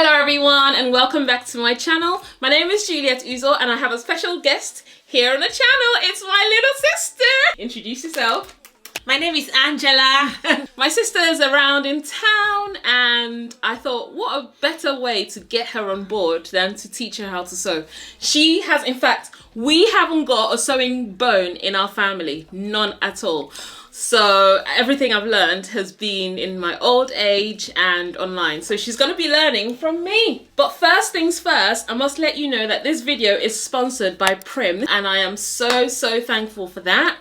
Hello everyone and welcome back to my channel. My name is Juliet Uzor and I have a special guest here on the channel. It's my little sister. Introduce yourself. My name is Angela. My sister is around in town and I thought what a better way to get her on board than to teach her how to sew. She has, in fact, we haven't got a sewing bone in our family, none at all. So everything I've learned has been in my old age and online. So she's going to be learning from me. But first things first, I must let you know that this video is sponsored by PRYM and I am so thankful for that.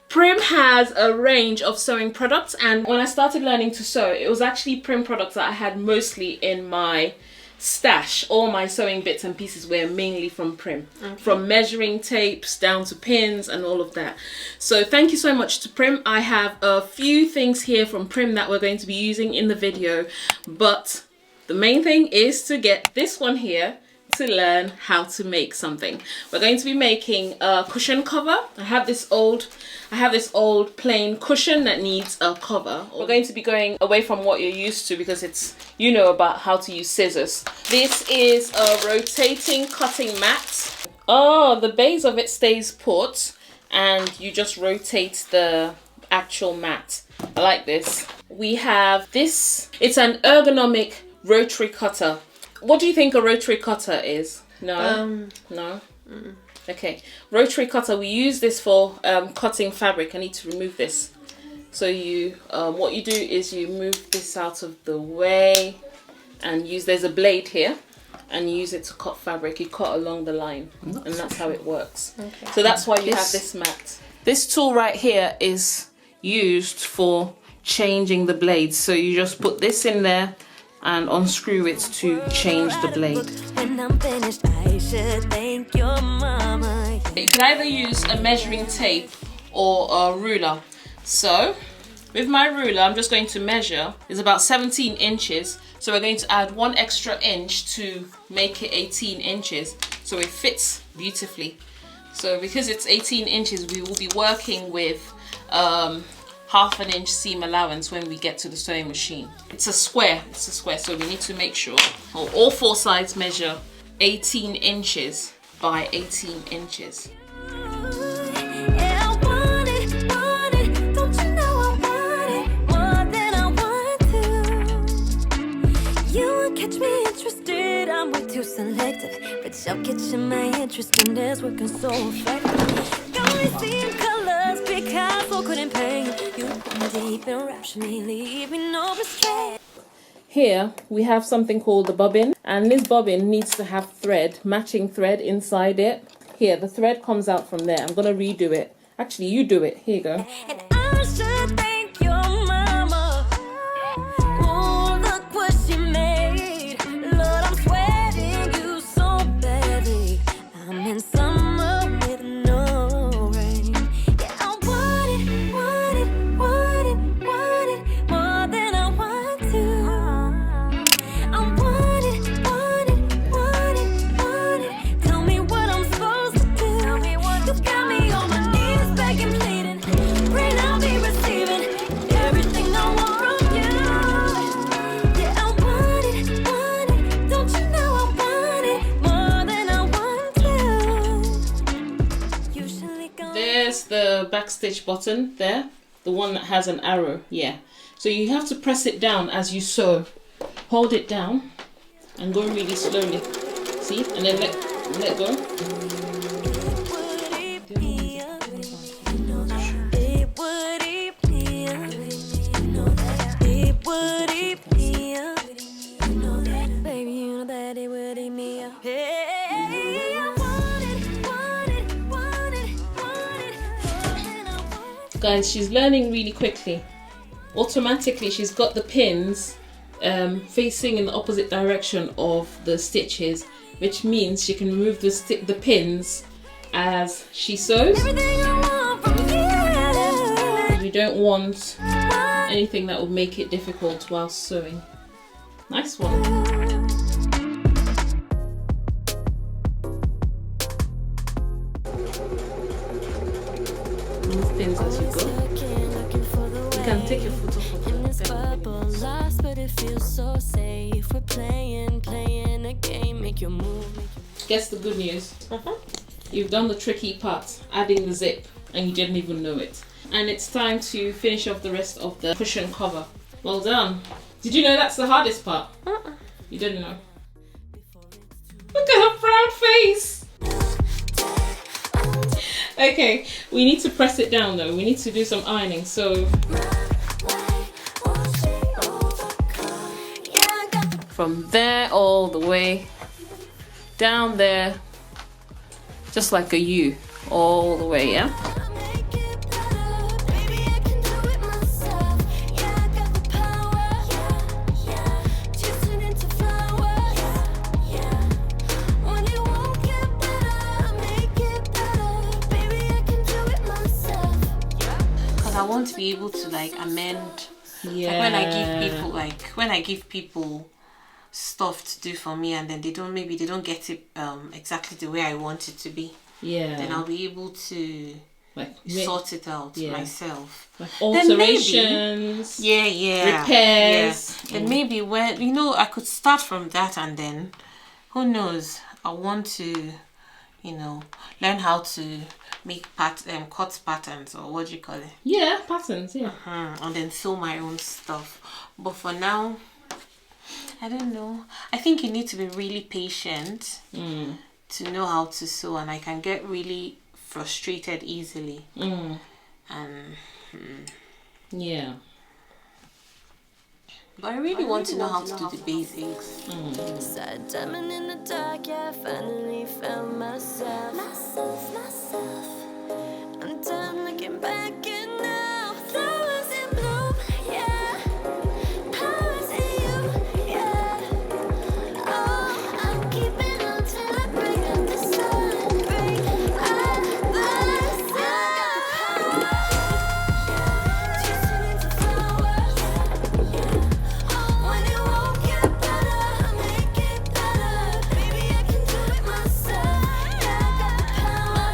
PRYM has a range of sewing products, and when I started learning to sew, it was actually PRYM products that I had mostly in my stash. All my sewing bits and pieces were mainly from PRYM, from measuring tapes down to pins and all of that. So thank you so much to PRYM. I have a few things here from PRYM that we're going to be using in the video, but the main thing is to get this one here to learn how to make something. We're going to be making a cushion cover. I have this old plain cushion that needs a cover. We're going to be going away from what you're used to because it's, you know about how to use scissors. This is a rotating cutting mat. Oh, the base of it stays put and you just rotate the actual mat. I like this. We have this. It's an ergonomic rotary cutter. What do you think a rotary cutter is? No? No? Okay. Rotary cutter, we use this for cutting fabric. I need to remove this. So you, what you do is you move this out of the way and there's a blade here and you use it to cut fabric. You cut along the line and that's how it works. Okay. So that's why you have this mat. This tool right here is used for changing the blades. So you just put this in there and unscrew it to change the blade. You can either use a measuring tape or a ruler. So with my ruler, I'm just going to measure. It's about 17 inches. So we're going to add 1 extra inch to make it 18 inches. So it fits beautifully. So because it's 18 inches, we will be working with ½ inch seam allowance when we get to the sewing machine. It's a square, so we need to make sure all 4 sides measure 18 inches by 18 inches. Catch me interested, I'm way too selective, but y'all catching my interest in this working so effective. Got me seeing colors because I couldn't paint. You come deep and rapture me, leave me no restraint. Here we have something called the bobbin, and this bobbin needs to have thread, matching thread inside it. Here, the thread comes out from there. I'm gonna redo it. Actually, you do it. Here you go. And I should thank your mama. Oh, look what she made. Lord, I'm sweating you so badly. I'm in summer with no rain. Yeah, I want it more than I want to. I want it. Tell me what I'm supposed to do. You got me on my knees begging, pleading. Rain, I'll be receiving everything I want from you. Yeah, I want it. Don't you know I want it more than I want to? Usually go. There's the backstitch button there, the one that has an arrow. Yeah. So you have to press it down as you sew. Hold it down and go really slowly. See? And then let go. Guys, she's learning really quickly. Automatically, she's got the pins facing in the opposite direction of the stitches, which means she can remove the pins as she sews. You don't want anything that will make it difficult while sewing. Nice one. Move pins as you go. You can take your foot off of the pen. But it feels so safe. We're playing make you move. Guess the good news. You've done the tricky part, adding the zip, and you didn't even know it. And it's time to finish off the rest of the cushion cover. Well done. Did you know that's the hardest part? You didn't know. Look at her proud face. Okay, we need to press it down though. We need to do some ironing. So from there all the way down there, just like a U, all the way, yeah? Because I want to be able to like amend. Yeah. Like when I give people stuff to do for me, and then they don't get it exactly the way I want it to be. Yeah. Then I'll be able to like sort it out myself. Like alterations. Repairs. Yeah. And maybe when I could start from that, and then who knows? I want to, learn how to make cut patterns, or what do you call it? Yeah, patterns. Yeah. And then sew my own stuff. But for now, I don't know. I think you need to be really patient to know how to sew, and I can get really frustrated easily. Yeah. But I really want to know how to do the basics. Sat diamond in the dark, yeah, I finally found myself. I'm done looking back and now flowers in bloom, yeah. Powers in you, yeah. Oh, I'm keeping on till I break out the sun, break out the sun. Chasing into flowers, when it won't get better, I make it better. Baby, I can do it myself. Yeah, I got the power,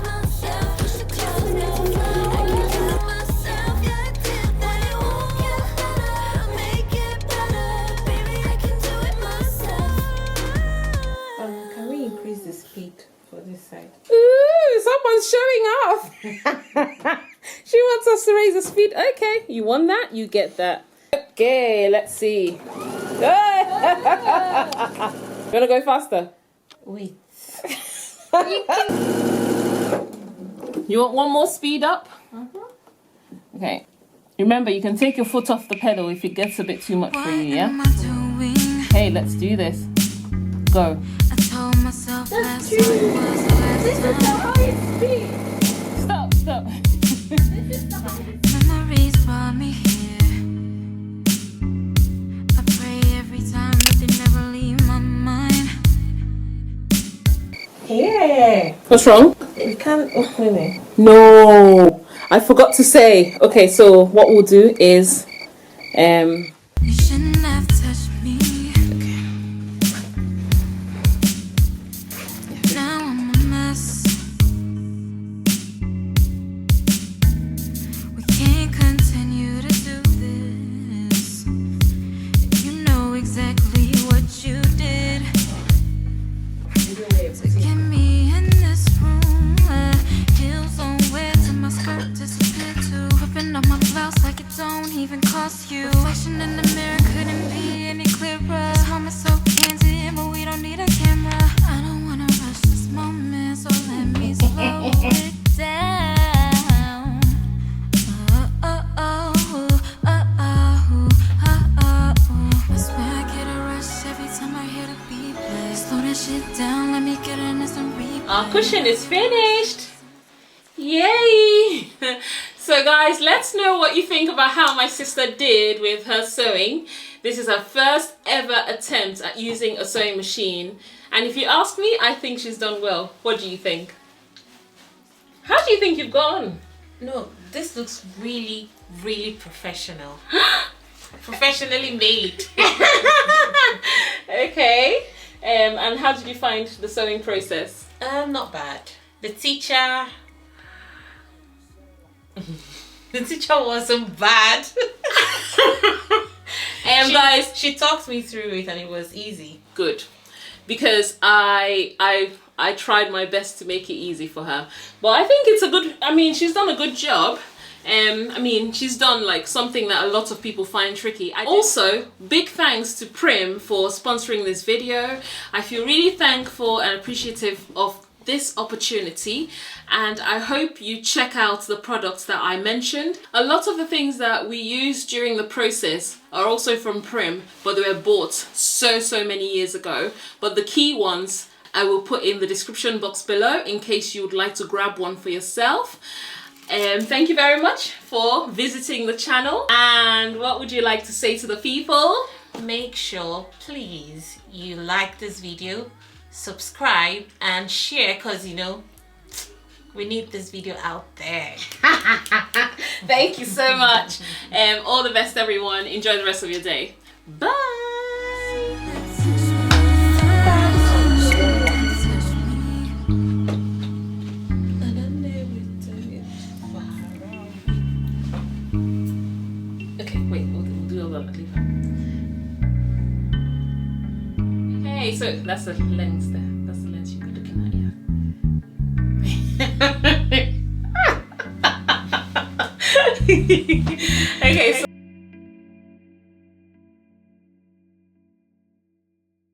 myself. Push it close now. I can do it myself. Yeah, I did. When it won't get better, I make it better. Baby, I can do it myself. Can we increase the speed for this side? Ooh, someone's showing off. She wants us to raise the speed. Okay, you want that? You get that. Okay, let's see. You wanna go faster? Wait. You want one more speed up? Okay. Remember, you can take your foot off the pedal if it gets a bit too much for you, yeah? Hey, let's do this. Go. I told myself last night was the last time. Stop. Memories brought me here. I pray every time that they never leave my mind. Yeah. What's wrong? You can't. Oh, wait a minute. No, I forgot to say. Okay, so what we'll do is, You shouldn't have touched me. Now I'm a mess. We can't continue to do this. You know exactly what you did to get me in this room. Heels on wet till my skirt disappeared too. Ripping up my blouse like it don't even cost you. Reflection in the mirror couldn't be any clearer. This moment's so candid, but we don't need a camera. I don't wanna rush this moment, so let me slow it down. I swear I get a rush every time I hear the beat play. Slow that shit down, let me get an instant replay. our cushion is finished. Yay! So guys, let's know what you think about how my sister did with her sewing. This is her first ever attempt at using a sewing machine. And if you ask me, I think she's done well. What do you think? How do you think you've gone? No, this looks really, really professional. Professionally made. Okay. And how did you find the sewing process? Not bad. The teacher wasn't bad. Guys, she talked me through it and it was easy. good. because I tried my best to make it easy for her. But I think it's a good, I mean, she's done a good job. I mean, she's done like something that a lot of people find tricky. Also, big thanks to PRYM for sponsoring this video. I feel really thankful and appreciative of this opportunity, and I hope you check out the products that I mentioned. A lot of the things that we use during the process are also from PRYM, but they were bought so many years ago. But the key ones I will put in the description box below in case you would like to grab one for yourself. Thank you very much for visiting the channel, and what would you like to say to the people? Make sure, please, you like this video, subscribe and share, because you know we need this video out there. Thank you so much. All the best, everyone. Enjoy the rest of your day. Bye. Okay, wait, we'll do all that. Leave her. Okay, so that's the lens there. That's the lens you'll be looking at, yeah. Okay, so